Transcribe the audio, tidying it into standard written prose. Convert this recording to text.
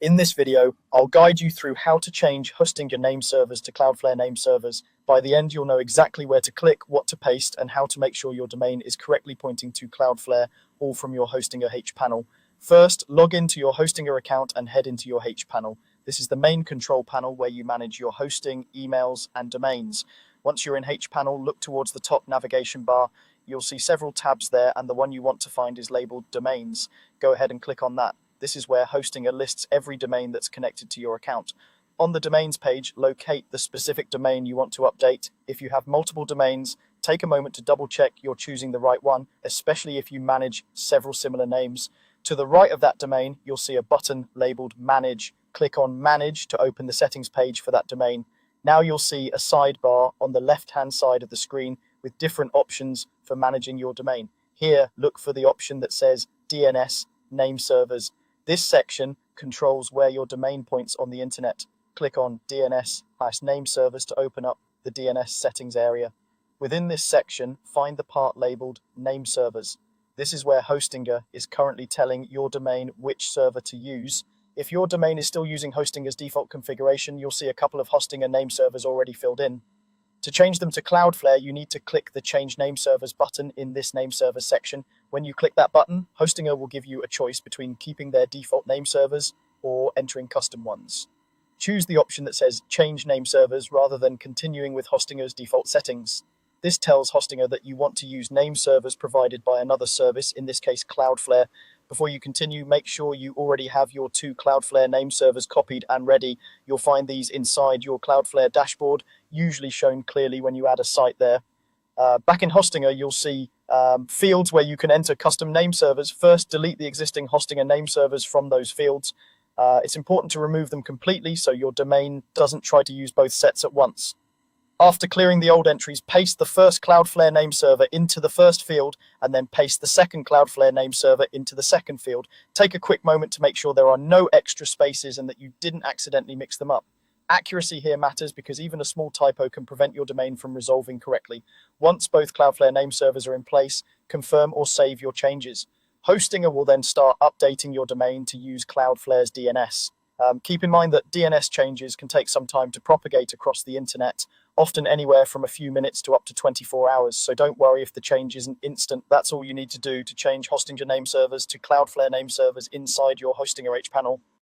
In this video, I'll guide you through how to change Hostinger name servers to Cloudflare name servers. By the end, you'll know exactly where to click, what to paste, and how to make sure your domain is correctly pointing to Cloudflare, all from your Hostinger H panel. First, log into your Hostinger account and head into your H panel. This is the main control panel where you manage your hosting, emails, and domains. Once you're in H panel, look towards the top navigation bar. You'll see several tabs there, and the one you want to find is labeled Domains. Go ahead and click on that. This is where Hostinger lists every domain that's connected to your account. On the domains page, locate the specific domain you want to update. If you have multiple domains, take a moment to double check you're choosing the right one, especially if you manage several similar names. To the right of that domain, you'll see a button labeled Manage. Click on Manage to open the settings page for that domain. Now you'll see a sidebar on the left-hand side of the screen with different options for managing your domain. Here, look for the option that says DNS name servers. This section controls where your domain points on the internet. Click on DNS/name servers to open up the DNS settings area. Within this section, find the part labeled name servers. This is where Hostinger is currently telling your domain which server to use. If your domain is still using Hostinger's default configuration, you'll see a couple of Hostinger name servers already filled in. To change them to Cloudflare, you need to click the Change Name Servers button in this name servers section. When you click that button, Hostinger will give you a choice between keeping their default name servers or entering custom ones. Choose the option that says Change Name Servers rather than continuing with Hostinger's default settings. This tells Hostinger that you want to use name servers provided by another service, in this case Cloudflare. Before you continue, make sure you already have your two Cloudflare name servers copied and ready. You'll find these inside your Cloudflare dashboard, usually shown clearly when you add a site there. Back in Hostinger, you'll see fields where you can enter custom name servers. First, delete the existing Hostinger name servers from those fields. It's important to remove them completely so your domain doesn't try to use both sets at once. After clearing the old entries, paste the first Cloudflare name server into the first field and then paste the second Cloudflare name server into the second field. Take a quick moment to make sure there are no extra spaces and that you didn't accidentally mix them up. Accuracy here matters because even a small typo can prevent your domain from resolving correctly. Once both Cloudflare name servers are in place, confirm or save your changes. Hostinger will then start updating your domain to use Cloudflare's DNS. Keep in mind that DNS changes can take some time to propagate across the internet, often anywhere from a few minutes to up to 24 hours. So don't worry if the change isn't instant. That's all you need to do to change Hostinger name servers to Cloudflare name servers inside your Hostinger H panel.